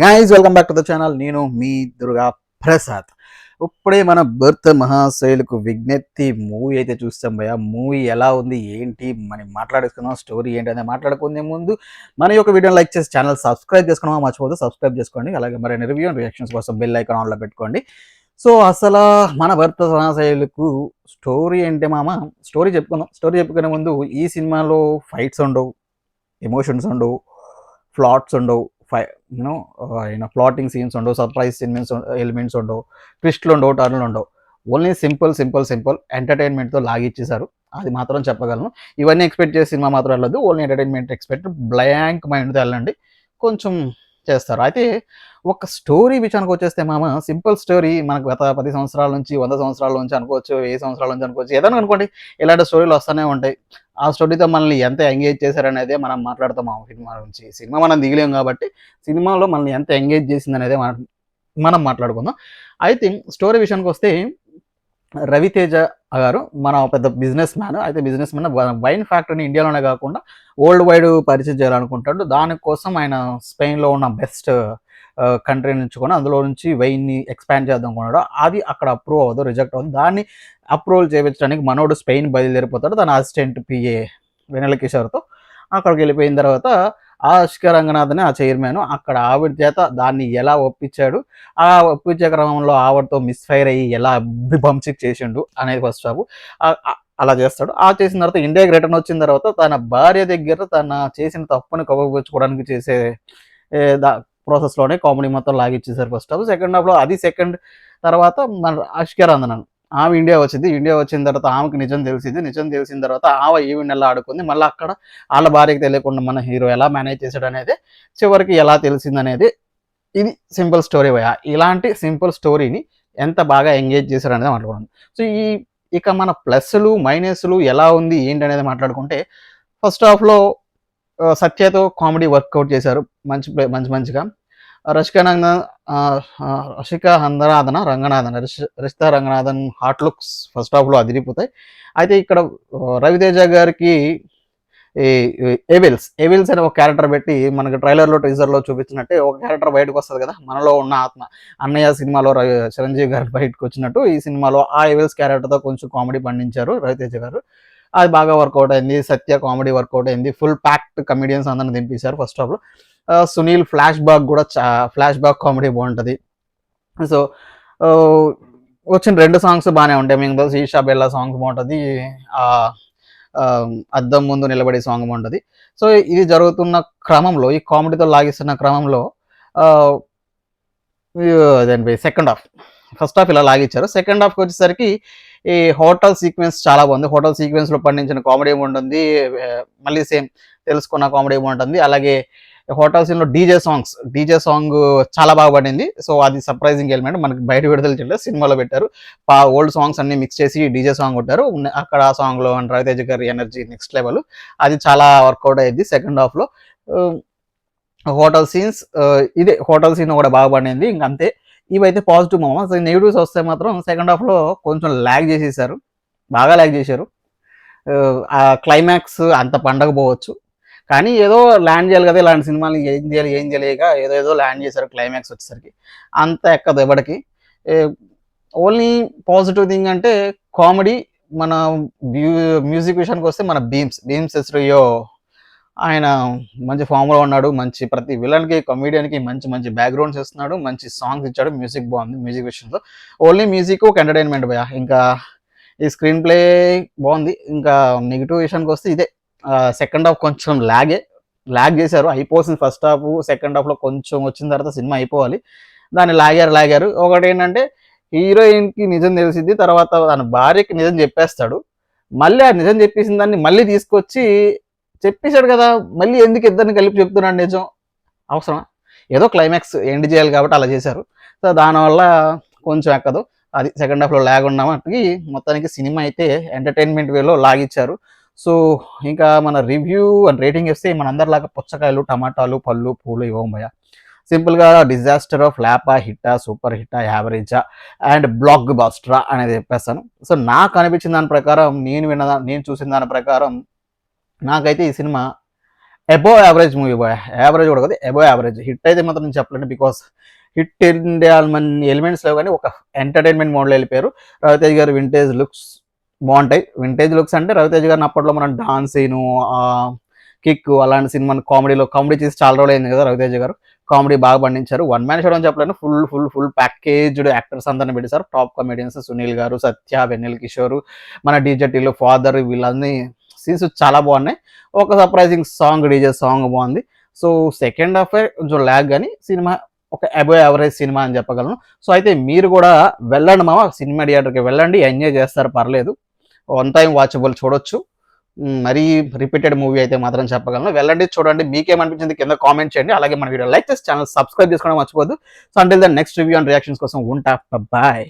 Guys welcome back to the channel. నేను మీ దుర్గా ప్రసాద్. ఇప్పుడే మన భర్త మహాశైలకు విజ్ఞప్తి మూవీ అయితే చూస్తాం భయ. మూవీ ఎలా ఉంది ఏంటి మనం మాట్లాడుకుందాం, స్టోరీ ఏంటి అనేది మాట్లాడుకునే ముందు మన యొక్క వీడియోని లైక్ చేసి ఛానల్ సబ్స్క్రైబ్ చేసుకోవడం మర్చిపోదు, సబ్స్క్రైబ్ చేసుకోండి. అలాగే మరిన్ని రివ్యూ అండ్ రియాక్షన్స్ కోసం బెల్ ఐకాన్ ఆన్లో పెట్టుకోండి. సో అసలు మన భర్త మహాశైలకు స్టోరీ ఏంటి మామ, స్టోరీ చెప్పుకుందాం. స్టోరీ చెప్పుకునే ముందు ఈ సినిమాలో ఫైట్స్ ఉండవు, ఎమోషన్స్ ఉండవు, ప్లాట్స్ ఉండవు, ప్లాటింగ్ సీన్స్ ఉండవు, సర్ప్రైజ్ ఎలిమెంట్స్ ఉండవు, ట్విస్ట్లు ఉండవు, టర్న్లు ఉండవు. ఓన్లీ సింపుల్ ఎంటర్టైన్మెంట్తో లాగిచ్చేసారు. అది మాత్రం చెప్పగలను. ఇవన్నీ ఎక్స్పెక్ట్ చేసి సినిమా మాత్రం వెళ్ళదు. ఓన్లీ ఎంటర్టైన్మెంట్ ఎక్స్పెక్ట్, బ్లాంక్ మైండ్తో వెళ్ళండి, కొంచెం చేస్తారు. అయితే ఒక స్టోరీ విషయానికి వచ్చేస్తే మామ, సింపుల్ స్టోరీ. మనకు గత 10 సంవత్సరాల నుంచి, 100 సంవత్సరాల నుంచి అనుకోవచ్చు, 1000 సంవత్సరాల నుంచి అనుకోవచ్చు, ఏదైనా అనుకోండి, ఇలాంటి స్టోరీలు వస్తూనే ఉంటాయి. ఆ స్టోరీతో మనల్ని ఎంత ఎంగేజ్ చేశారనేదే మనం మాట్లాడతాం ఆ సినిమా గురించి. సినిమా మనం దిగలేం కాబట్టి సినిమాలో మనల్ని ఎంత ఎంగేజ్ చేసింది అనేది మనం మాట్లాడుకుందాం. అయితే స్టోరీ విషయానికి వస్తే, రవితేజ గారు మన పెద్ద బిజినెస్ మ్యాన్. అయితే బిజినెస్ మ్యాన్ వైన్ ఫ్యాక్టరీని ఇండియాలోనే కాకుండా వరల్డ్ వైడ్ పరిచయం చేయాలనుకుంటాడు. దానికోసం ఆయన స్పెయిన్లో ఉన్న బెస్ట్ కంట్రీ నుంచి కూడా అందులో నుంచి వైన్ని ఎక్స్పాండ్ చేద్దాం అనుకున్నాడు. అది అక్కడ అప్రూవ్ అవ్వదు, రిజెక్ట్ అవ్వదు. దాన్ని అప్రూవల్ చేయించడానికి మనోడు స్పెయిన్ బయలుదేరిపోతాడు తన అసిస్టెంట్ పిఏ వెనెల కిషోర్తో. అక్కడికి వెళ్ళిపోయిన తర్వాత ఆష్క రంగనాథ్ ఆ చైర్మన్ అక్కడ ఆవిడ చేత దాన్ని ఎలా ఒప్పించాడు, ఆ ఒప్పించే క్రమంలో ఆవిడతో మిస్ఫైర్ అయ్యి ఎలా బంచిక్ చేసిండు అనేది ఫస్ట్ హాఫ్. అలా చేస్తాడు. ఆ చేసిన తర్వాత ఇండియాకి రిటర్న్ వచ్చిన తర్వాత తన భార్య దగ్గర తన చేసిన తప్పుని కప్పుపుచ్చుకోవడానికి చేసే ప్రాసెస్లోనే కామెడీ మొత్తం లాగిచ్చేసారు ఫస్ట్ హాఫ్. సెకండ్ హాఫ్లో అది సెకండ్ తర్వాత మన అష్కరాందనన్ ఆమె ఇండియా వచ్చింది. ఇండియా వచ్చిన తర్వాత ఆమెకు నిజం తెలిసింది. నిజం తెలిసిన తర్వాత ఆమె ఈవెంట్ ఎలా ఆడుకుంది, మళ్ళీ అక్కడ వాళ్ళ భార్యకి తెలియకుండా మన హీరో ఎలా మేనేజ్ చేశాడు అనేది, చివరికి ఎలా తెలిసింది అనేది, ఇది సింపుల్ స్టోరీ భయ. ఇలాంటి సింపుల్ స్టోరీని ఎంత బాగా ఎంగేజ్ చేశారు అనేది మాట్లాడుకుందాం. సో ఇక మన ప్లస్లు మైనస్లు ఎలా ఉంది ఏంటి అనేది మాట్లాడుకుంటే, ఫస్ట్ హాఫ్లో సత్యతో కామెడీ వర్కౌట్ చేశారు మంచిగా. రషిక Rishita Ranganathan hot looks first హాఫ్లో అదిరిపోతాయి. అయితే ఇక్కడ రవితేజ గారికి ఈ ఎవిల్స్ అనే ఒక క్యారెక్టర్ పెట్టి మనకి ట్రైలర్లో టీజర్లో చూపించినట్టే ఒక క్యారెక్టర్ బయటకు వస్తుంది కదా, మనలో ఉన్న ఆత్మ. అన్నయ్య సినిమాలో చిరంజీవి గారు బయటకు వచ్చినట్టు ఈ సినిమాలో ఆ ఎవిల్స్ క్యారెక్టర్తో కొంచెం కామెడీ పండించారు రవితేజ గారు. అది బాగా వర్కౌట్ అయింది. సత్య కామెడీ వర్కౌట్ అయింది. ఫుల్ ప్యాక్డ్ కమెడియన్స్ అందరిని దింపేశారు ఫస్ట్ హాఫ్లో. సునీల్ ఫ్లాష్ బ్యాక్ కామెడీ బాగుంటుంది. సో వచ్చిన 2 సాంగ్స్ బాగానే ఉంటాయి. మీకు ఈషా బెల్లా సాంగ్స్ బాగుంటుంది, అద్దం ముందు నిలబడే సాంగ్ బాగుంటుంది. సో ఇది జరుగుతున్న క్రమంలో, ఈ కామెడీతో లాగిస్తున్న క్రమంలో అదేంటి సెకండ్ హాఫ్, ఫస్ట్ హాఫ్ ఇలా లాగిచ్చారు. సెకండ్ హాఫ్కి వచ్చేసరికి ఈ హోటల్ సీక్వెన్స్ చాలా బాగుంది. హోటల్ సీక్వెన్స్లో పండించిన కామెడీ ఉంటుంది, మళ్ళీ సేమ్ తెలుసుకున్న కామెడీ ఉంటుంది. అలాగే హోటల్ సీన్లో డీజే సాంగ్ చాలా బాగా పడింది. సో అది సర్ప్రైజింగ్ ఎలిమెంట్, మనకి బయట విడుదల చేయలేదు, సినిమాలో పెట్టారు. ఓల్డ్ సాంగ్స్ అన్ని మిక్స్ చేసి డీజే సాంగ్ కొట్టారు. అక్కడ ఆ సాంగ్లో రవితేజ గారి ఎనర్జీ నెక్స్ట్ లెవెల్, అది చాలా వర్కౌట్ అయ్యింది సెకండ్ హాఫ్లో. హోటల్ సీన్స్, ఇదే హోటల్ సీన్ కూడా బాగా పడింది. ఇంకంతే, ఇవైతే పాజిటివ్ మామ. నెగిటివ్స్ వస్తే మాత్రం సెకండ్ హాఫ్లో కొంచెం ల్యాగ్ చేసేసారు, బాగా ల్యాగ్ చేశారు. ఆ క్లైమాక్స్ అంత పండగపోవచ్చు, కానీ ఏదో ల్యాండ్ చేయాలి కదా, ఇలాంటి సినిమాలు ఏం చేయలేక ఏదో ల్యాండ్ చేశారు. క్లైమాక్స్ వచ్చేసరికి అంత ఎక్కదు ఎవరికి. ఓన్లీ పాజిటివ్ థింగ్ అంటే కామెడీ. మన మ్యూజిక్ విషయానికి వస్తే మన భీమ్స్ ఎస్రియో ఆయన మంచి ఫామ్లో ఉన్నాడు. ప్రతి విలన్కి, కమీడియన్కి మంచి బ్యాక్గ్రౌండ్స్ ఇస్తున్నాడు, మంచి సాంగ్స్ ఇచ్చాడు. మ్యూజిక్ బాగుంది. మ్యూజిక్ విషయంలో ఓన్లీ మ్యూజిక్ ఒక ఎంటర్టైన్మెంట్ భయ. ఇంకా ఈ స్క్రీన్ ప్లే బాగుంది. ఇంకా నెగిటివ్ విషయానికి వస్తే ఇదే, సెకండ్ హాఫ్ కొంచెం ల్యాగ్ చేశారు. అయిపోతుంది ఫస్ట్ హాఫ్. సెకండ్ హాఫ్లో కొంచెం వచ్చిన తర్వాత సినిమా అయిపోవాలి, దాన్ని లాగారు. ఒకటి ఏంటంటే, హీరోయిన్కి నిజం తెలిసింది, తర్వాత తన భార్యకి నిజం చెప్పేస్తాడు. మళ్ళీ ఆ నిజం చెప్పేసిన దాన్ని మళ్ళీ తీసుకొచ్చి చెప్పేశాడు కదా, మళ్ళీ ఎందుకు ఇద్దరిని కలిపి చెప్తున్నాడు నిజం, అవసరమా? ఏదో క్లైమాక్స్ ఎండ్ చేయాలి కాబట్టి అలా చేశారు. సో దానివల్ల కొంచెం ఎక్కదు. అది సెకండ్ హాఫ్లో ల్యాగ్ ఉన్నప్పటికీ మొత్తానికి సినిమా అయితే ఎంటర్టైన్మెంట్ వేలో లాగిచ్చారు. సో ఇంకా మన రివ్యూ అండ్ రేటింగ్ ఇస్తే మనందరిలాగా పుచ్చకాయలు, టమాటాలు, పళ్ళు, పూలు ఇవ్వం భయ. సింపుల్గా డిజాస్టర్, ఫ్లాపా, హిట్టా, సూపర్ హిట్టా, యావరేజా అండ్ బ్లాక్ బాస్టరా అనేది చెప్పేస్తాను. సో నాకు అనిపించిన దాని ప్రకారం, నేను చూసిన దాని ప్రకారం నాకైతే ఈ cinema above average movie boy. Average కూడా కాదు, అబోవ్ యావరేజ్. హిట్ అయితే మాత్రం నేను చెప్పలేను, బికాస్ హిట్ ఇండియా మన ఎలిమెంట్స్ లేవు కానీ ఒక ఎంటర్టైన్మెంట్ మోడ్లో వెళ్ళిపోయారు. రవితేజ్ గారు వింటేజ్ లుక్స్ బాగుంటాయి. వింటేజ్ లుక్స్ అంటే రవితేజ్ గారిని అప్పట్లో మనం డాన్స్ సీను, కిక్ అలాంటి సినిమా కామెడీ చేసి చాలా రోజులు అయింది కదా రవితేజ్ గారు. కామెడీ బాగా పండించారు. వన్ మ్యాన్ షో అని చెప్పలేను, ఫుల్ ప్యాకేజ్డ్ యాక్టర్స్ అందరిని పెట్టేశారు. టాప్ కమెడియన్స్ సునీల్ గారు, సత్య, వెన్నెల కిషోర్, మన డీజేటీలో ఫాదర్, వీళ్ళన్నీ సీన్స్ చాలా బాగున్నాయి. ఒక సర్ప్రైజింగ్ సాంగ్, డీజే సాంగ్ బాగుంది. సో సెకండ్ హాఫ్ కొంచెం ల్యాగ్, కానీ సినిమా ఒక అబోవ్ యావరేజ్ సినిమా అని చెప్పగలను. సో అయితే మీరు కూడా వెళ్ళండి మామ, సినిమా థియేటర్కి వెళ్ళండి, ఎంజాయ్ చేస్తారు, పర్లేదు. వన్ టైం వాచబుల్, చూడొచ్చు. మరీ రిపీటెడ్ మూవీ అయితే మాత్రం చెప్పగలను. వెళ్ళండి, చూడండి. మీకేమనిపించింది కింద కామెంట్ చేయండి. అలాగే మన వీడియో లైక్ చేసి ఛానల్ సబ్స్క్రైబ్ చేసుకోవడం మర్చిపోద్దు. So until then next review and reactions కోసం ఉంటా. బాయ్.